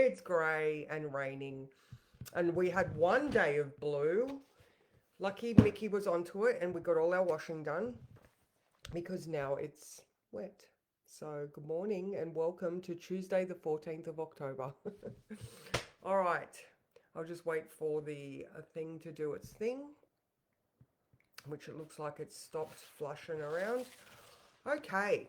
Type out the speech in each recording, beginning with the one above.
It's grey and raining. And we had one day of blue. Lucky Mickey was onto it and we got all our washing done because now it's wet. So, good morning and welcome to Tuesday, the 14th of October. All right, I'll just wait for the thing to do its thing, which it looks like it's stopped flushing around. Okay,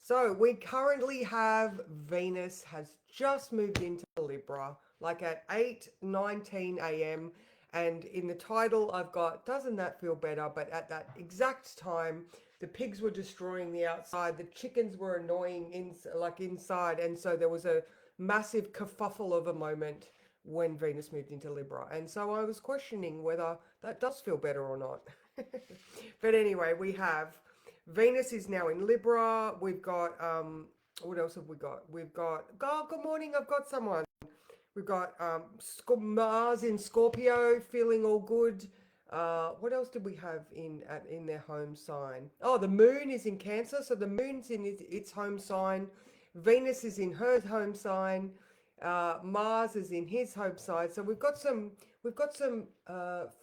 so we currently have Venus has just moved into Libra, like at 8:19 a.m. And in the title, I've got, doesn't that feel better? But at that exact time, the pigs were destroying the outside, the chickens were annoying like inside. And so there was a massive kerfuffle of a moment when Venus moved into Libra. And so I was questioning whether that does feel better or not. But anyway, we have Venus is now in Libra. We've got what else have we got? We've got good morning. I've got someone. We've got Mars in Scorpio, feeling all good. What else did we have in their home sign? Oh, the moon is in Cancer, so the moon's in its home sign. Venus is in her home sign. Mars is in his home sign. So we've got some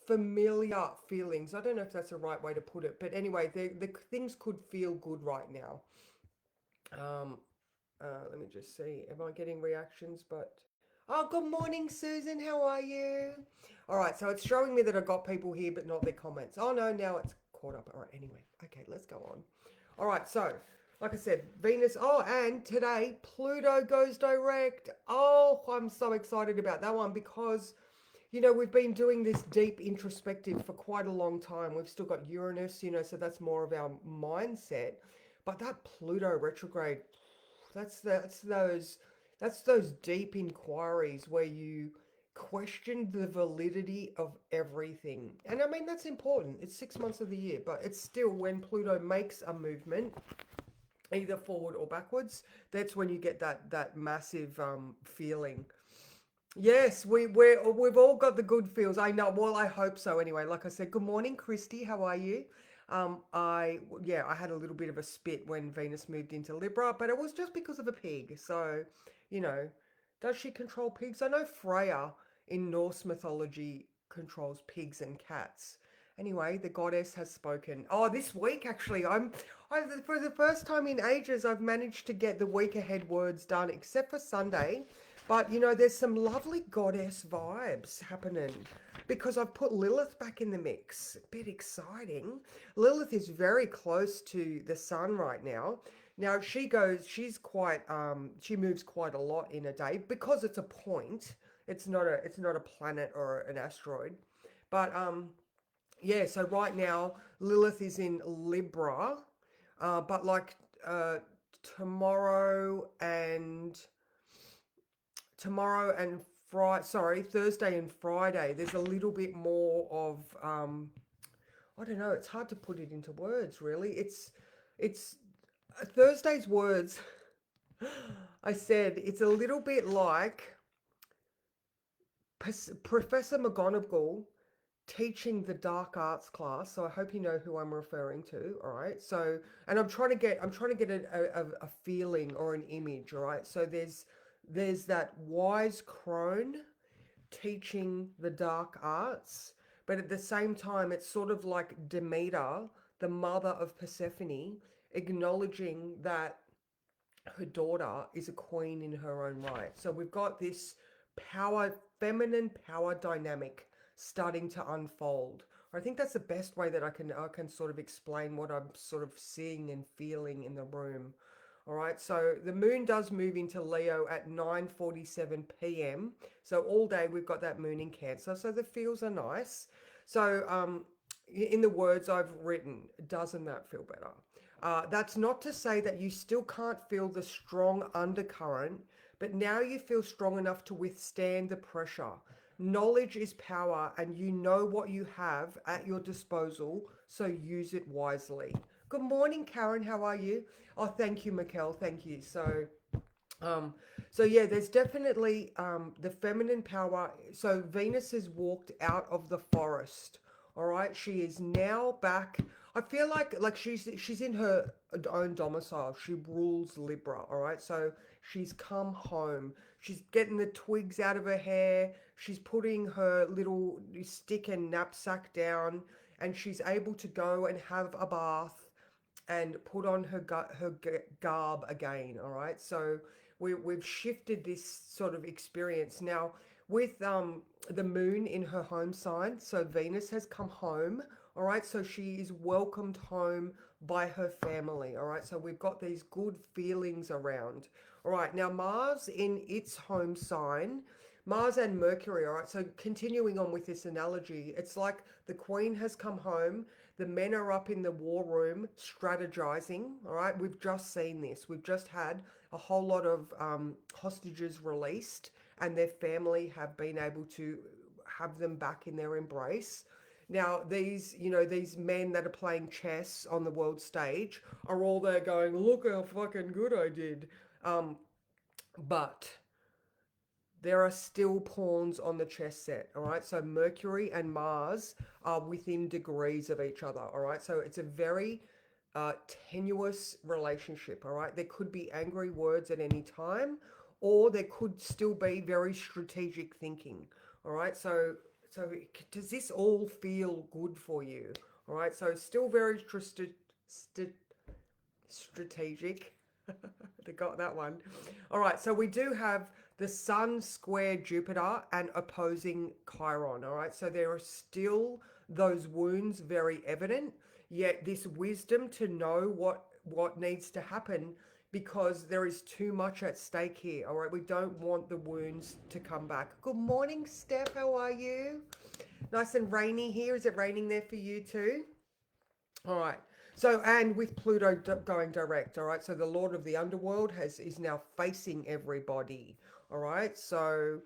familiar feelings. I don't know if that's the right way to put it, but anyway, the things could feel good right now. Um, Let me just see. Am I getting reactions? But oh, good morning, Susan. How are you? All right, so it's showing me that I got people here, but not their comments. Oh no, now it's caught up. All right, anyway, okay, let's go on. All right, so like I said, Venus. Oh, and today Pluto goes direct. Oh, I'm so excited about that one because we've been doing this deep introspective for quite a long time. We've still got Uranus, so that's more of our mindset. But that Pluto retrograde, that's those deep inquiries where you question the validity of everything. And I mean that's important. It's 6 months of the year, but it's still when Pluto makes a movement, either forward or backwards, that's when you get that massive feeling. Yes, we've all got the good feels. I know. Well, I hope so. Anyway, like I said, good morning, Christy. How are you? I had a little bit of a spit when Venus moved into Libra, but it was just because of a pig. So, you know, does she control pigs? I know Freya in Norse mythology controls pigs and cats. Anyway, the goddess has spoken. Oh, this week actually, for the first time in ages, I've managed to get the week ahead words done, except for Sunday. But there's some lovely goddess vibes happening because I've put Lilith back in the mix. A bit exciting. Lilith is very close to the sun right now. Now she moves quite a lot in a day because it's a point. It's not a planet or an asteroid. But yeah, so right now Lilith is in Libra, but like uh, tomorrow and tomorrow and Thursday and Friday, there's a little bit more of I don't know, it's hard to put it into words really. It's Thursday's words. I said it's a little bit like Professor McGonagall teaching the dark arts class. So I hope you know who I'm referring to. All right. So, and I'm trying to get a feeling or an image. All right. So there's that wise crone teaching the dark arts, but at the same time, it's sort of like Demeter, the mother of Persephone, acknowledging that her daughter is a queen in her own right. So we've got this feminine power dynamic starting to unfold. I think that's the best way that I can sort of explain what I'm sort of seeing and feeling in the room. All right, so the moon does move into Leo at 9:47 p.m. So all day we've got that moon in Cancer. So the feels are nice. So in the words I've written, doesn't that feel better? That's not to say that you still can't feel the strong undercurrent, but now you feel strong enough to withstand the pressure. Knowledge is power, and you know what you have at your disposal, so use it wisely. Good morning, Karen. How are you? Oh, thank you, Mikkel. Thank you. Um, so yeah, there's definitely the feminine power. So Venus has walked out of the forest. All right, she is now back. I feel like she's in her own domicile. She rules Libra. All right, so she's come home. She's getting the twigs out of her hair. She's putting her little stick and knapsack down, and she's able to go and have a bath and put on garb again. All right, so we've shifted this sort of experience now with the moon in her home sign. So Venus has come home. All right, so she is welcomed home by her family. All right, so we've got these good feelings around. All right, now Mars in its home sign, Mars and Mercury. All right, so continuing on with this analogy, it's like the Queen has come home, the men are up in the war room strategizing. All right, we've just seen this. We've just had a whole lot of hostages released, and their family have been able to have them back in their embrace. Now, these men that are playing chess on the world stage are all there going, look how fucking good I did. Um, but there are still pawns on the chess set, all right? So Mercury and Mars are within degrees of each other, all right? So it's a very tenuous relationship, all right? There could be angry words at any time, or there could still be very strategic thinking, all right? So does this all feel good for you? All right, so still very strategic. They got that one. All right, so we do have the Sun square Jupiter and opposing Chiron. All right, so there are still those wounds very evident, yet this wisdom to know what needs to happen because there is too much at stake here. All right, we don't want the wounds to come back. Good morning, Steph. How are you? Nice and rainy here. Is it raining there for you too? All right. So, and with Pluto going direct, all right. So the Lord of the Underworld is now facing everybody. All right. So,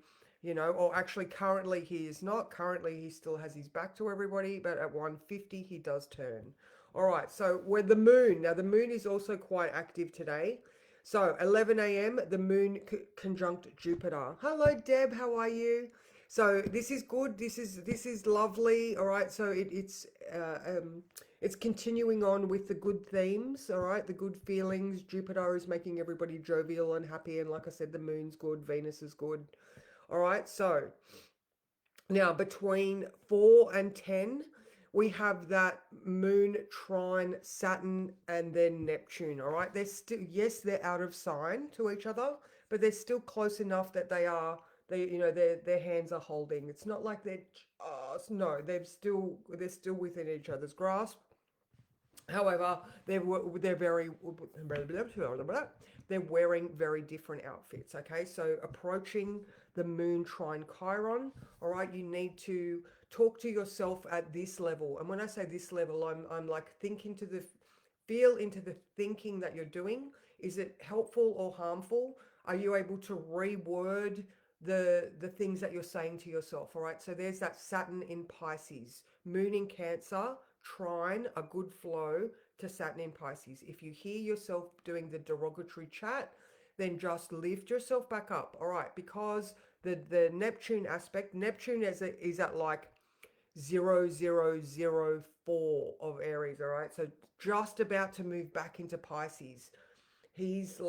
or actually, currently he is not. Currently, he still has his back to everybody, but at 150 he does turn. All right. So with the Moon now, the Moon is also quite active today. So 11 a.m. the Moon conjunct Jupiter. Hello, Deb. How are you? So this is good. This is lovely. All right. So it's continuing on with the good themes, all right, the good feelings. Jupiter is making everybody jovial and happy, and like I said, the moon's good, Venus is good. All right, so now between 4 and 10, we have that moon trine Saturn and then Neptune, all right? They're still, yes, they're out of sign to each other, but they're still close enough that their hands are holding. It's not like they're, no, they're still within each other's grasp. However, they're very they're wearing very different outfits. Okay, so approaching the moon trine Chiron. All right, you need to talk to yourself at this level. And when I say this level, I'm like feel into the thinking that you're doing. Is it helpful or harmful? Are you able to reword the things that you're saying to yourself? All right, so there's that Saturn in Pisces, moon in Cancer, trine, a good flow to Saturn in Pisces. If you hear yourself doing the derogatory chat, then just lift yourself back up. All right, because the Neptune aspect, Neptune is at like 0004 of Aries. All right, so just about to move back into Pisces. He's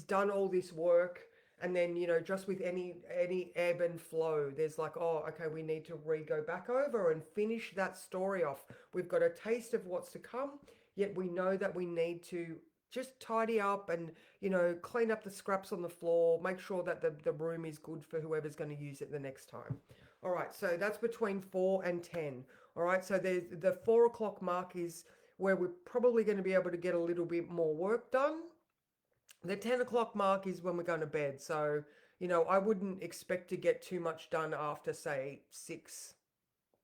done all this work, and then just with any ebb and flow, there's like, oh, okay, we need to go back over and finish that story off. We've got a taste of what's to come, yet we know that we need to just tidy up and clean up the scraps on the floor, make sure that the room is good for whoever's going to use it the next time. All right, so that's between 4 and 10. All right, so there's the 4 o'clock mark is where we're probably going to be able to get a little bit more work done. The 10 o'clock mark is when we're going to bed. So, I wouldn't expect to get too much done after, say, 6.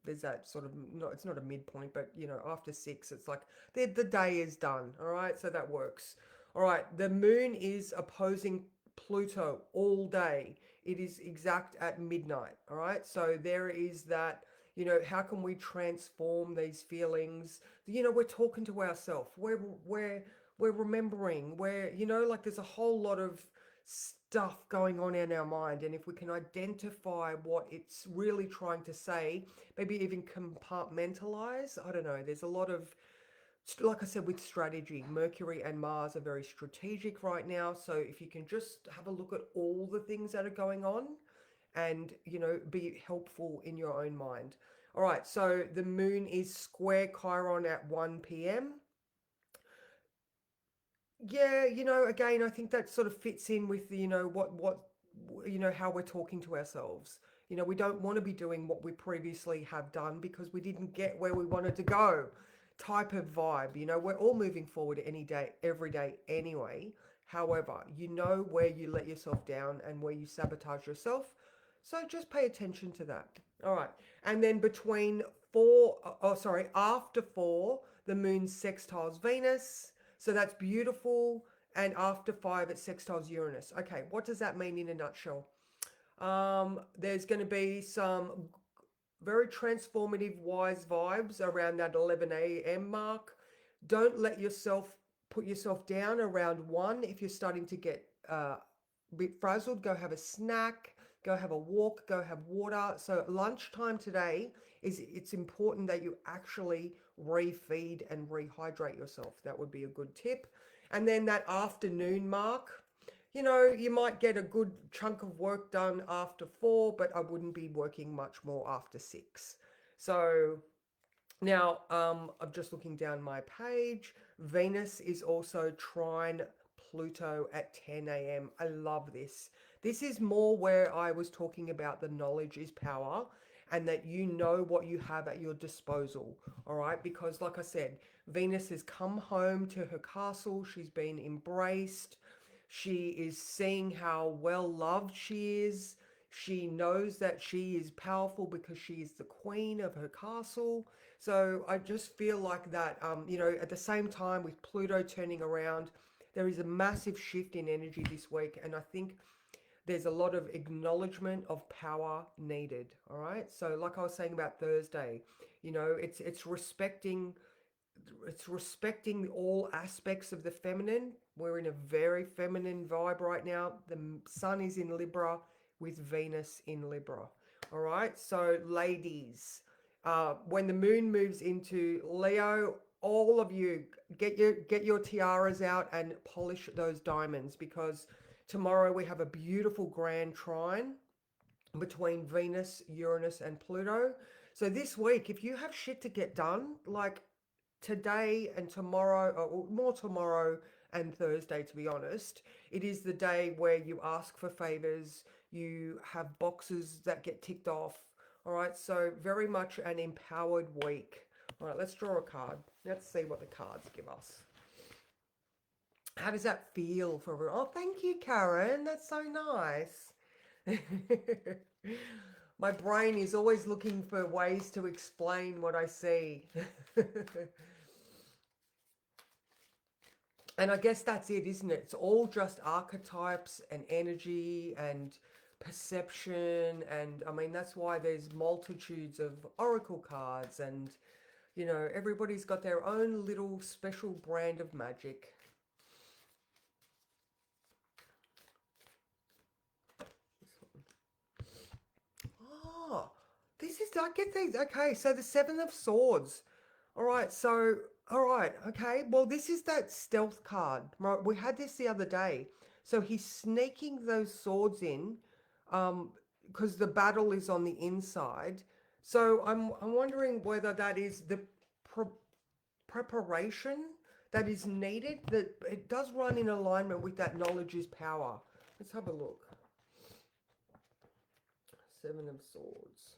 There's that sort of, no, it's not a midpoint, but, after 6, it's like the day is done. All right. So that works. All right. The moon is opposing Pluto all day. It is exact at midnight. All right. So there is that, how can we transform these feelings? We're talking to ourselves. We're remembering, like there's a whole lot of stuff going on in our mind, and if we can identify what it's really trying to say, maybe even compartmentalize, I don't know, there's a lot of like I said, with strategy, Mercury and Mars are very strategic right now. So if you can just have a look at all the things that are going on and, be helpful in your own mind. All right, so the moon is square Chiron at 1 p.m. Yeah, again, I think that sort of fits in with the, how we're talking to ourselves. We don't want to be doing what we previously have done because we didn't get where we wanted to go. Type of vibe. We're all moving forward any day, every day anyway. However, where you let yourself down and where you sabotage yourself. So just pay attention to that. All right. And then between after four, the moon sextiles Venus. So that's beautiful. And after five, it sextiles Uranus. Okay, what does that mean in a nutshell? There's going to be some very transformative, wise vibes around that 11 a.m. mark. Don't let yourself put yourself down around one. If you're starting to get a bit frazzled, go have a snack, go have a walk, go have water. So lunchtime today it's important that you actually refeed and rehydrate yourself. That would be a good tip. And then that afternoon mark, you might get a good chunk of work done after four, but I wouldn't be working much more after six. So now, I'm just looking down my page. Venus is also trine Pluto at 10 a.m. I love this. This is more where I was talking about the knowledge is power and that you know what you have at your disposal. All right. Because, like I said, Venus has come home to her castle. She's been embraced. She is seeing how well loved she is. She knows that she is powerful because she is the queen of her castle. So I just feel like that, at the same time with Pluto turning around, there is a massive shift in energy this week. And I think there's a lot of acknowledgement of power needed. All right. So like I was saying about Thursday, it's respecting all aspects of the feminine. We're in a very feminine vibe right now. The sun is in Libra with Venus in Libra. All right. So, ladies, when the moon moves into Leo, all of you get your tiaras out and polish those diamonds because tomorrow we have a beautiful grand trine between Venus, Uranus, and Pluto. So this week, if you have shit to get done, like today and tomorrow, or more tomorrow and Thursday, to be honest, it is the day where you ask for favors, you have boxes that get ticked off. All right, so very much an empowered week. All right, let's draw a card. Let's see what the cards give us. How does that feel for everyone? Oh, thank you, Karen. That's so nice. My brain is always looking for ways to explain what I see. And I guess that's it, isn't it? It's all just archetypes and energy and perception. And I mean, that's why there's multitudes of oracle cards. And, everybody's got their own little special brand of magic. Oh, this is, I get these. Okay, so the Seven of Swords. All right, so, all right, okay. Well, this is that stealth card. Right, we had this the other day. So he's sneaking those swords in, because the battle is on the inside. So I'm wondering whether that is the pre preparation that is needed. That it does run in alignment with that knowledge is power. Let's have a look. Seven of Swords.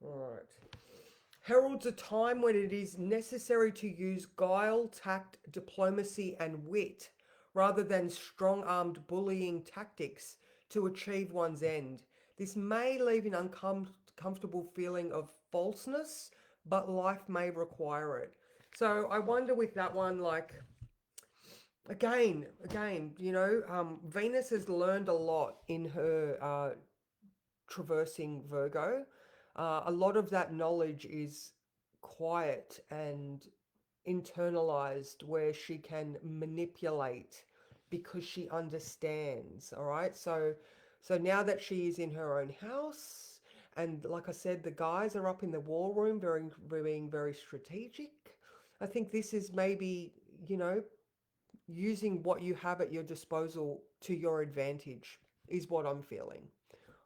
All right. Heralds a time when it is necessary to use guile, tact, diplomacy, and wit rather than strong armed bullying tactics to achieve one's end. This may leave an uncomfortable feeling of falseness, but life may require it. So I wonder with that one, like, again, Venus has learned a lot in her traversing Virgo. A lot of that knowledge is quiet and internalized, where she can manipulate because she understands. All right. So now that she is in her own house And like I said, the guys are up in the war room, being very strategic. I think this is maybe, you know, using what you have at your disposal to your advantage is what I'm feeling.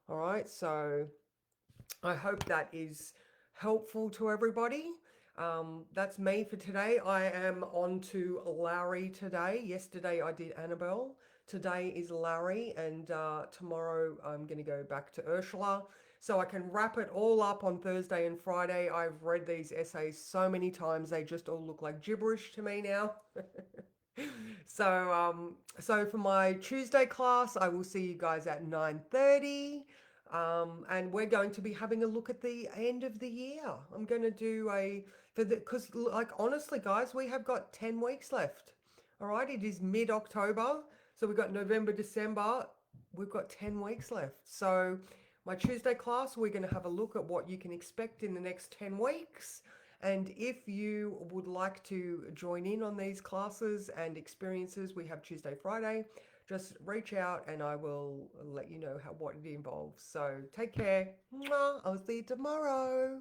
All right, so I hope that is helpful to everybody. That's me for today. I am on to Larry today. Yesterday I did Annabelle. Today is Larry, and tomorrow I'm going to go back to Ursula. So I can wrap it all up on Thursday and Friday. I've read these essays so many times, they just all look like gibberish to me now. So for my Tuesday class, I will see you guys at 9:30. And we're going to be having a look at the end of the year. I'm going to do because like honestly, guys, we have got 10 weeks left. All right, it is mid-October, so we've got November, December. We've got 10 weeks left. So my Tuesday class, we're going to have a look at what you can expect in the next 10 weeks. And if you would like to join in on these classes and experiences, we have Tuesday, Friday. Just reach out and I will let you know what it involves. So take care. Mwah. I'll see you tomorrow.